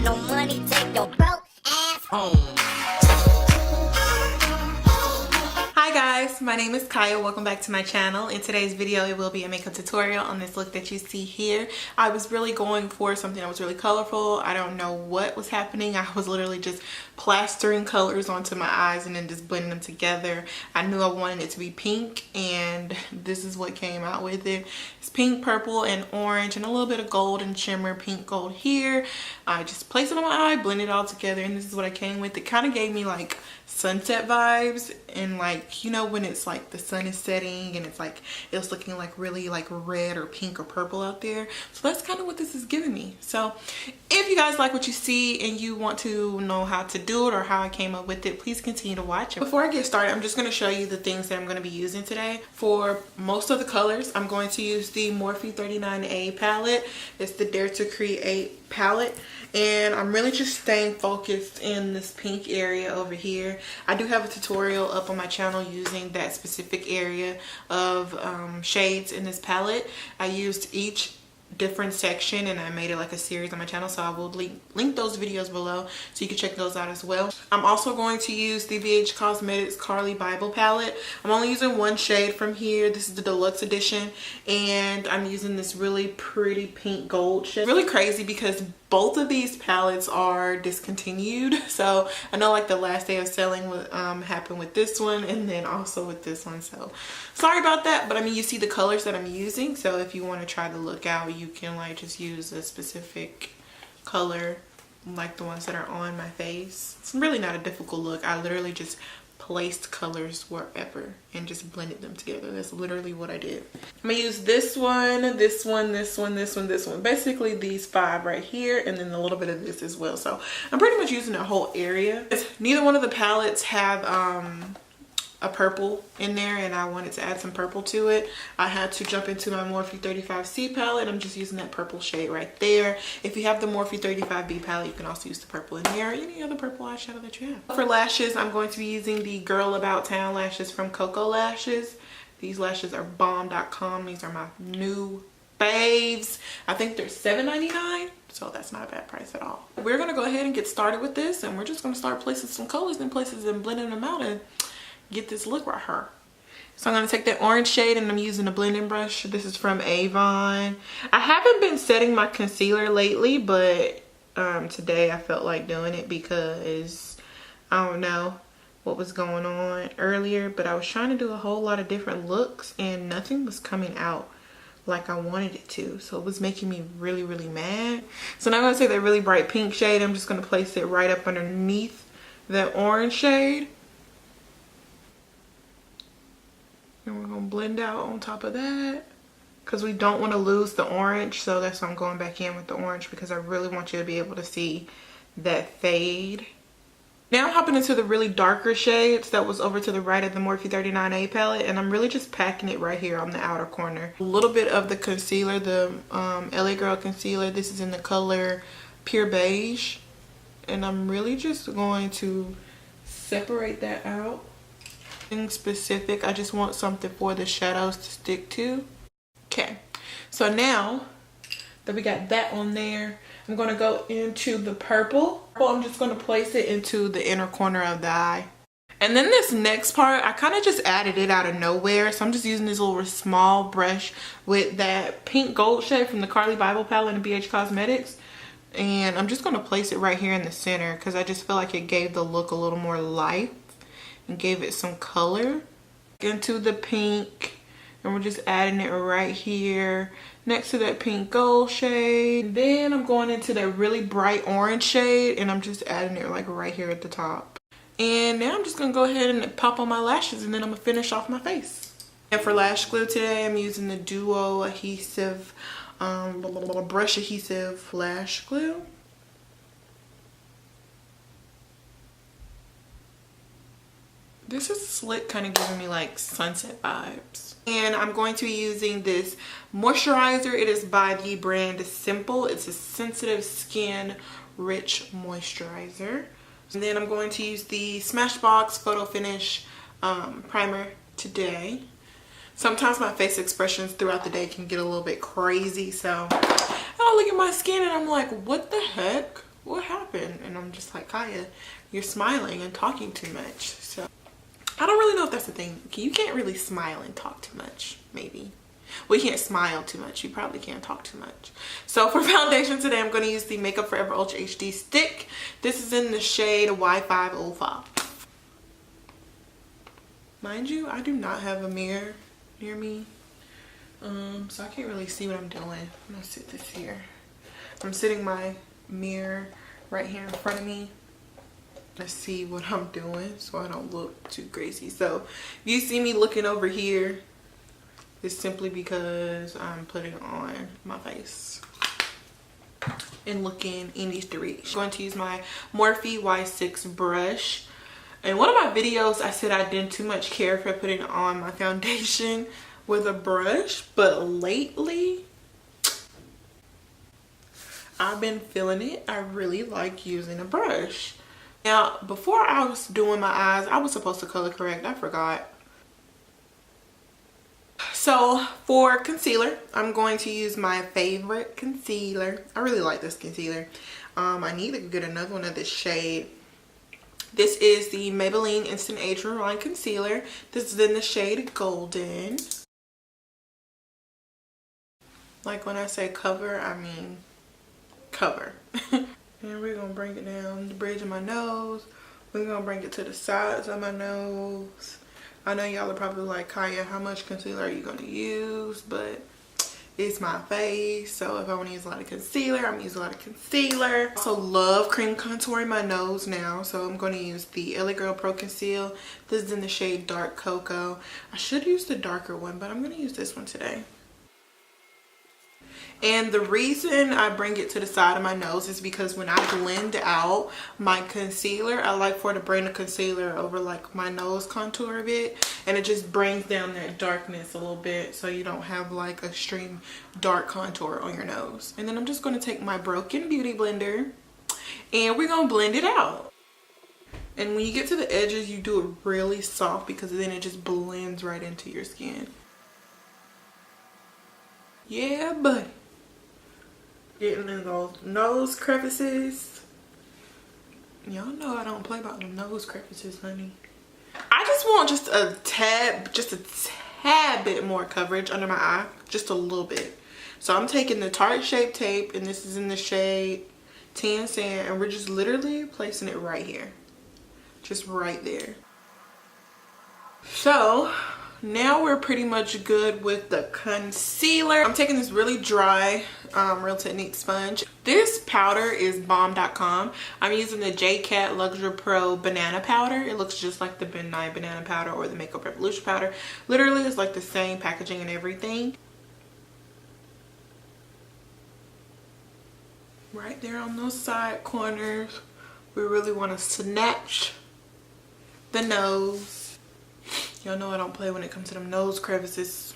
no money, take your broke ass home. Hi guys, my name is Kaya. Welcome back to my channel. In today's video, it will be a makeup tutorial on this look that you see here. I was really going for something that was really colorful. I don't know what was happening. I was literally just plastering colors onto my eyes and then just blending them together. I knew I wanted it to be pink, and this is what came out with it. It's pink, purple, and orange, and a little bit of gold and shimmer, pink gold here. I just placed it on my eye, blend it all together, and this is what I came with. It kind of gave me like sunset vibes, and like, you know, when it's like the sun is setting and it's like it's looking like really like red or pink or purple out there. So that's kind of what this is giving me. So if you guys like what you see and you want to know how to do it or how I came up with it, please continue to watch. Before I get started, I'm just going to show you the things that I'm going to be using today. For most of the colors, I'm going to use the Morphe 39A palette. It's the Dare to Create palette, and I'm really just staying focused in this pink area over here. I do have a tutorial up on my channel using that specific area of shades in this palette. I used each different section and I made it like a series on my channel, so I will link those videos below so you can check those out as well. I'm also going to use the BH Cosmetics Carli Bybel palette. I'm only using one shade from here. This is the Deluxe edition, and I'm using this really pretty pink gold shade. Really crazy because both of these palettes are discontinued, so I know like the last day of selling happened with this one and then also with this one, so sorry about that. But I mean, you see the colors that I'm using, so if you want to try to look out, you can like just use a specific color like the ones that are on my face. It's really not a difficult look. I literally just placed colors wherever and just blended them together. That's literally what I did. I'm gonna use this one, this one, this one, this one, this one, basically these 5 right here, and then a little bit of this as well. So I'm pretty much using that whole area. Neither one of the palettes have a purple in there, and I wanted to add some purple to it. I had to jump into my Morphe 35C palette. I'm just using that purple shade right there. If you have the Morphe 35B palette, you can also use the purple in there, or any other purple eyeshadow that you have. For lashes, I'm going to be using the Girl About Town lashes from Cocoa Lashes. These lashes are bomb.com. These are my new faves. I think they're $7.99, so that's not a bad price at all. We're gonna go ahead and get started with this, and we're just gonna start placing some colors in places and blending them out and get this look right here. So I'm going to take that orange shade and I'm using a blending brush. This is from Avon. I haven't been setting my concealer lately, but today I felt like doing it because I don't know what was going on earlier, but I was trying to do a whole lot of different looks and nothing was coming out like I wanted it to, so it was making me really mad. So now I'm going to take that really bright pink shade. I'm just going to place it right up underneath that orange shade. And we're gonna blend out on top of that because we don't want to lose the orange, so that's why I'm going back in with the orange, because I really want you to be able to see that fade. Now I'm hopping into the really darker shades that was over to the right of the Morphe 39A palette, and I'm really just packing it right here on the outer corner. A little bit of the concealer, the LA Girl concealer. This is in the color Pure Beige, and I'm really just going to separate that out. Specific, I just want something for the shadows to stick to. Okay, so now that we got that on there, I'm going to go into the purple. I'm just going to place it into the inner corner of the eye. And then this next part, I kind of just added it out of nowhere, so I'm just using this little small brush with that pink gold shade from the Carli Bybel palette in BH Cosmetics, and I'm just going to place it right here in the center because I just feel like it gave the look a little more life and gave it some color. Into the pink, and we're just adding it right here next to that pink gold shade. And then I'm going into that really bright orange shade, and I'm just adding it like right here at the top. And now I'm just gonna go ahead and pop on my lashes, and then I'm gonna finish off my face. And for lash glue today, I'm using the Duo adhesive brush adhesive lash glue. This is slick, kind of giving me like sunset vibes. And I'm going to be using this moisturizer. It is by the brand Simple. It's a sensitive skin rich moisturizer. And then I'm going to use the Smashbox Photo Finish primer today. Sometimes my face expressions throughout the day can get a little bit crazy, so I look at my skin and I'm like, what the heck? What happened? happened? And I'm just like, Kaya, you're smiling and talking too much. So I don't really know if that's the thing. You can't really smile and talk too much, maybe. Well, you can't smile too much. You probably can't talk too much. So for foundation today, I'm going to use the Makeup Forever Ultra HD stick. This is in the shade Y505. Mind you, I do not have a mirror near me. So I can't really see what I'm doing. I'm going to sit this here. I'm sitting my mirror right here in front of me. Let's see what I'm doing so I don't look too crazy. So if you see me looking over here, it's simply because I'm putting on my face and looking in these directions. I'm going to use my Morphe Y6 brush. In one of my videos, I said I didn't too much care for putting on my foundation with a brush, but lately I've been feeling it. I really like using a brush. Now, before I was doing my eyes, I was supposed to color correct. I forgot. So for concealer, I'm going to use my favorite concealer. I really like this concealer. I need to get another one of this shade. This is the Maybelline Instant Age Rewind Concealer. This is in the shade Golden. Like when I say cover, I mean cover. And we're going to bring it down the bridge of my nose. We're going to bring it to the sides of my nose. I know y'all are probably like, Kaya, how much concealer are you going to use? But it's my face. So if I want to use a lot of concealer, I'm going to use a lot of concealer. I also love cream contouring my nose now. So I'm going to use the LA Girl Pro Conceal. This is in the shade Dark Cocoa. I should use the darker one, but I'm going to use this one today. And the reason I bring it to the side of my nose is because when I blend out my concealer, I like for it to bring the concealer over like my nose contour a bit, and it just brings down that darkness a little bit so you don't have like extreme dark contour on your nose. And then I'm just going to take my Broken Beauty blender and we're going to blend it out. And when you get to the edges, you do it really soft because then it just blends right into your skin. Yeah, buddy. Getting in those nose crevices. Y'all know I don't play about them nose crevices, honey. I just want just a tad bit more coverage under my eye. Just a little bit. So I'm taking the Tarte Shape Tape, and this is in the shade Tan Sand, and we're just literally placing it right here. Just right there. So now we're pretty much good with the concealer. I'm taking this really dry Real Technique sponge. This powder is bomb.com. I'm using the J-Cat Luxury Pro Banana Powder. It looks just like the Benign Banana Powder or the Makeup Revolution Powder. Literally, it's like the same packaging and everything. Right there on those side corners. We really want to snatch the nose. Y'all know I don't play when it comes to them nose crevices.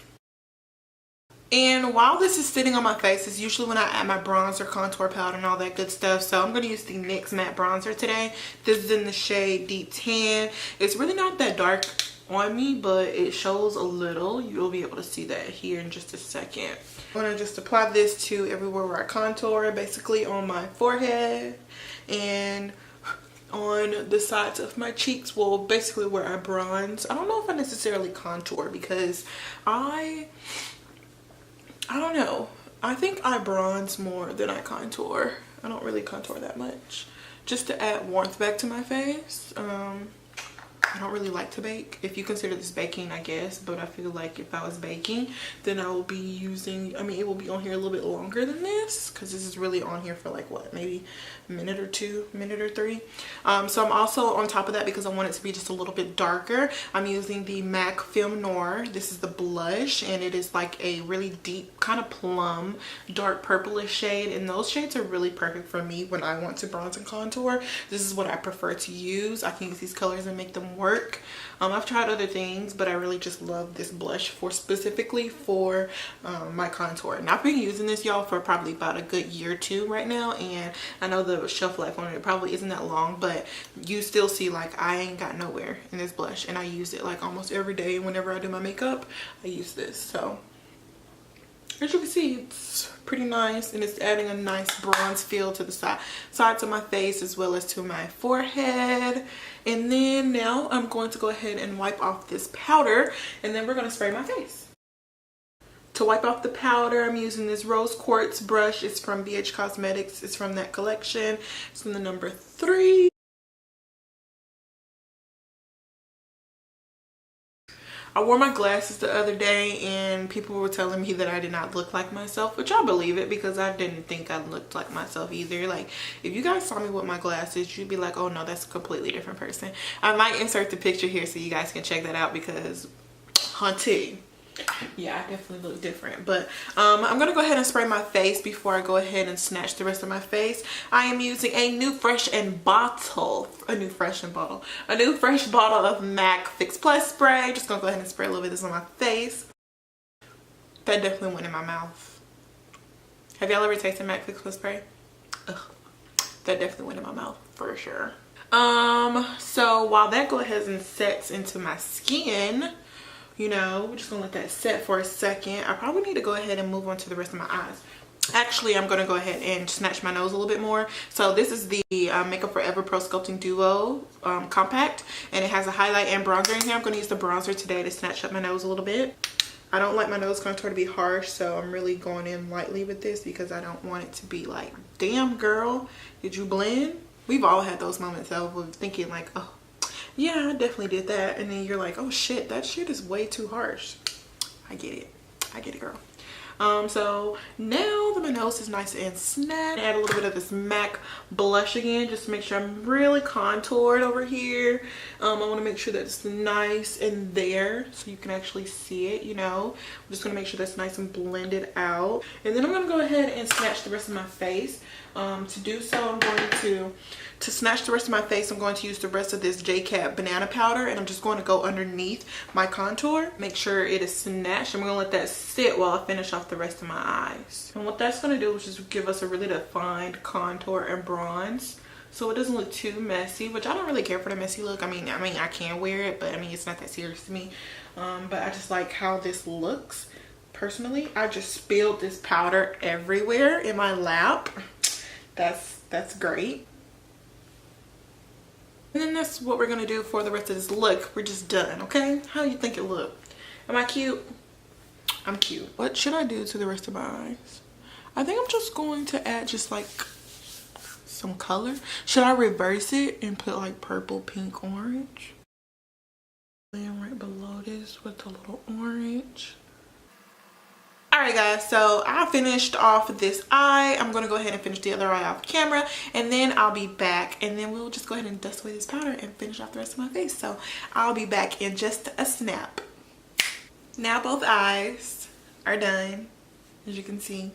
And while this is sitting on my face, is usually when I add my bronzer, contour powder, and all that good stuff. So I'm going to use the NYX Matte Bronzer today. This is in the shade Deep Tan. It's really not that dark on me, but it shows a little. You'll be able to see that here in just a second. I'm going to just apply this to everywhere where I contour, basically on my forehead and on the sides of my cheeks. Well, basically where I bronze. I don't know if I necessarily contour because I don't know. I think I bronze more than I contour. I don't really contour that much. Just to add warmth back to my face. I don't really like to bake. If you consider this baking, I guess. But I feel like if I was baking, then I will be using, I mean, it will be on here a little bit longer than this. Because this is really on here for like, what, maybe a minute or two, minute or three. So I'm also on top of that, because I want it to be just a little bit darker, I'm using the MAC Film Noir. This is the blush. And it is like a really deep, kind of plum, dark purplish shade. And those shades are really perfect for me when I want to bronze and contour. This is what I prefer to use. I can use these colors and make them work. I've tried other things, but I really just love this blush for specifically for my contour. And I've been using this, y'all, for probably about a good year or two right now, and I know the shelf life on it probably isn't that long, but you still see like I ain't got nowhere in this blush, and I use it like almost every day. Whenever I do my makeup, I use this. So as you can see, it's pretty nice, and it's adding a nice bronze feel to the sides of my face as well as to my forehead. And then now I'm going to go ahead and wipe off this powder, and then we're going to spray my face. To wipe off the powder, I'm using this rose quartz brush. It's from BH Cosmetics. It's from that collection. It's from the number 3. I wore my glasses the other day and people were telling me that I did not look like myself, which I believe it because I didn't think I looked like myself either. Like, if you guys saw me with my glasses, you'd be like, oh no, that's a completely different person. I might insert the picture here so you guys can check that out because, hunty. Yeah, I definitely look different. But I'm gonna go ahead and spray my face before I go ahead and snatch the rest of my face. I am using a new fresh bottle of MAC Fix Plus spray. Just gonna go ahead and spray a little bit of this on my face. That definitely went in my mouth. Have y'all ever tasted MAC Fix Plus spray? Ugh, that definitely went in my mouth for sure. So while that goes ahead and sets into my skin, you know, we're just gonna let that set for a second. I probably need to go ahead and move on to the rest of my eyes. Actually, I'm gonna go ahead and snatch my nose a little bit more. So this is the Makeup Forever Pro Sculpting Duo Compact, and it has a highlight and bronzer in here. I'm gonna use the bronzer today to snatch up my nose a little bit. I don't like my nose contour to be harsh, so I'm really going in lightly with this because I don't want it to be like, damn girl, did you blend? We've all had those moments of thinking like, oh, yeah, I definitely did that, and then you're like, oh shit, that shit is way too harsh. I get it, girl. So now that my nose is nice and snatched, add a little bit of this MAC blush again, just to make sure I'm really contoured over here. I want to make sure that's nice and there so you can actually see it, you know. I'm just going to make sure that's nice and blended out, and then I'm going to go ahead and snatch the rest of my face. To do so, I'm going to snatch the rest of my face. I'm going to use the rest of this JCat banana powder, and I'm just going to go underneath my contour, make sure it is snatched. I'm going to let that sit while I finish off the rest of my eyes. And what that's going to do is just give us a really defined contour and bronze, so it doesn't look too messy, which I don't really care for the messy look. I mean I can wear it, but I mean it's not that serious to me. But I just like how this looks personally. I just spilled this powder everywhere in my lap. That's great. And then that's what we're gonna do for the rest of this look. We're just done, okay? How you think it look? Am I cute? I'm cute. What should I do to the rest of my eyes? I think I'm just going to add just like some color. Should I reverse it and put like purple, pink, orange? Then right below this with a little orange. Alright guys, so I finished off this eye. I'm going to go ahead and finish the other eye off camera, and then I'll be back, and then we'll just go ahead and dust away this powder and finish off the rest of my face. So I'll be back in just a snap. Now both eyes are done, as you can see.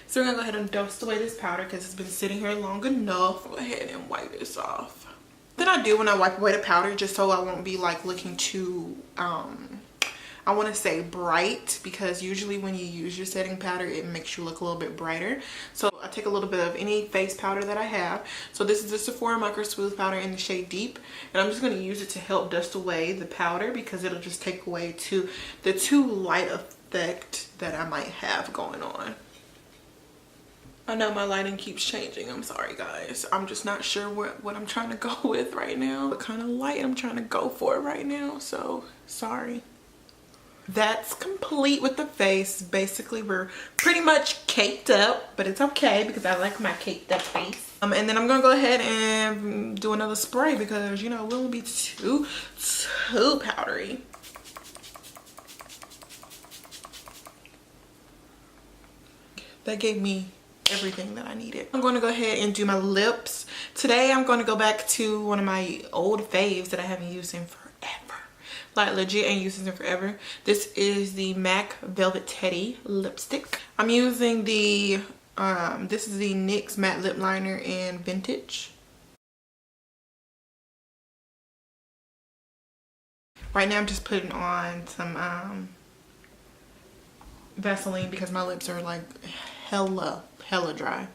So we're going to go ahead and dust away this powder because it's been sitting here long enough. Go ahead and wipe this off. Then I do when I wipe away the powder, just so I won't be like looking too I want to say bright, because usually when you use your setting powder it makes you look a little bit brighter. So I take a little bit of any face powder that I have. So this is the Sephora Micro Smooth powder in the shade Deep, and I'm just going to use it to help dust away the powder because it'll just take away the too light effect that I might have going on. I know my lighting keeps changing. I'm sorry guys. I'm just not sure what I'm trying to go with right now. What kind of light I'm trying to go for right now. So sorry. That's complete with the face. Basically we're pretty much caked up, but it's okay because I like my caked up face. And then I'm gonna go ahead and do another spray because, you know, it won't be too powdery. That gave me everything that I needed. I'm going to go ahead and do my lips. Today I'm going to go back to one of my old faves that I haven't used in forever. Like legit ain't used in forever. This is the MAC Velvet Teddy lipstick. I'm using the this is the NYX matte lip liner in Vintage. Right now I'm just putting on some Vaseline because my lips are like hella dry.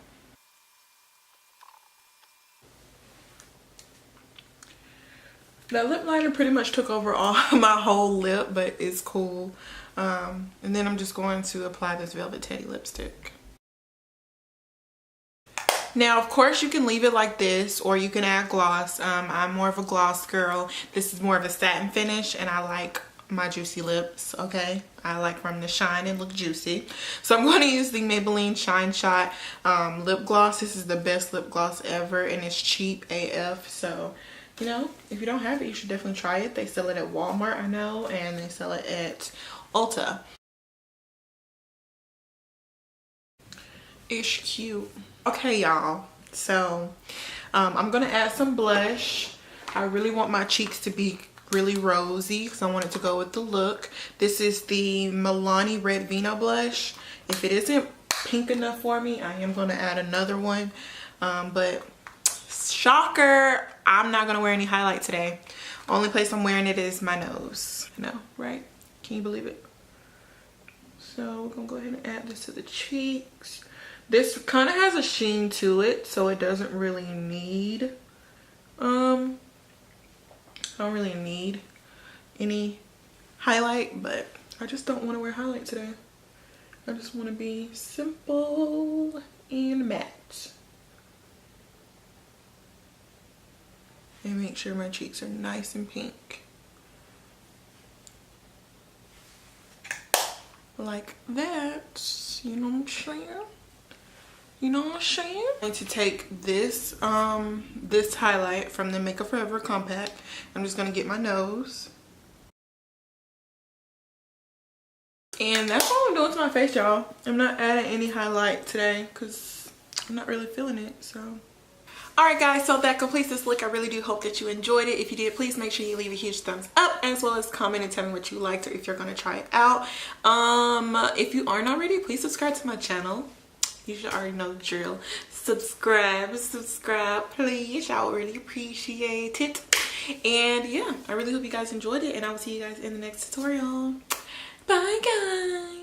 That lip liner pretty much took over all my whole lip, but it's cool. And then I'm just going to apply this Velvet Teddy lipstick. Now, of course, you can leave it like this, or you can add gloss. I'm more of a gloss girl. This is more of a satin finish, and I like my juicy lips, okay? I like them to shine and look juicy. So I'm going to use the Maybelline Shine Shot lip gloss. This is the best lip gloss ever, and it's cheap AF. So, you know, if you don't have it, you should definitely try it. They sell it at Walmart, I know, and they sell it at Ulta. It's cute. Okay, y'all, so I'm gonna add some blush. I really want my cheeks to be really rosy because I want it to go with the look. This is the Milani Red Vino blush. If it isn't pink enough for me, I am gonna add another one, but shocker, I'm not gonna wear any highlight today. Only place I'm wearing it is my nose. I know, right? Can you believe it? So we're gonna go ahead and add this to the cheeks. This kind of has a sheen to it, so it doesn't really need, I don't really need any highlight, but I just don't want to wear highlight today. I just want to be simple and matte. And make sure my cheeks are nice and pink. Like that, you know what I'm saying? You know what I'm saying? I'm going to take this this highlight from the Makeup Forever Compact. I'm just gonna get my nose. And that's all I'm doing to my face, y'all. I'm not adding any highlight today because I'm not really feeling it, so. Alright guys, so that completes this look. I really do hope that you enjoyed it. If you did, please make sure you leave a huge thumbs up, as well as comment and tell me what you liked or if you're gonna try it out. If you aren't already, please subscribe to my channel. You should already know the drill. Subscribe, please. Y'all really appreciate it. And yeah, I really hope you guys enjoyed it, and I will see you guys in the next tutorial. Bye guys.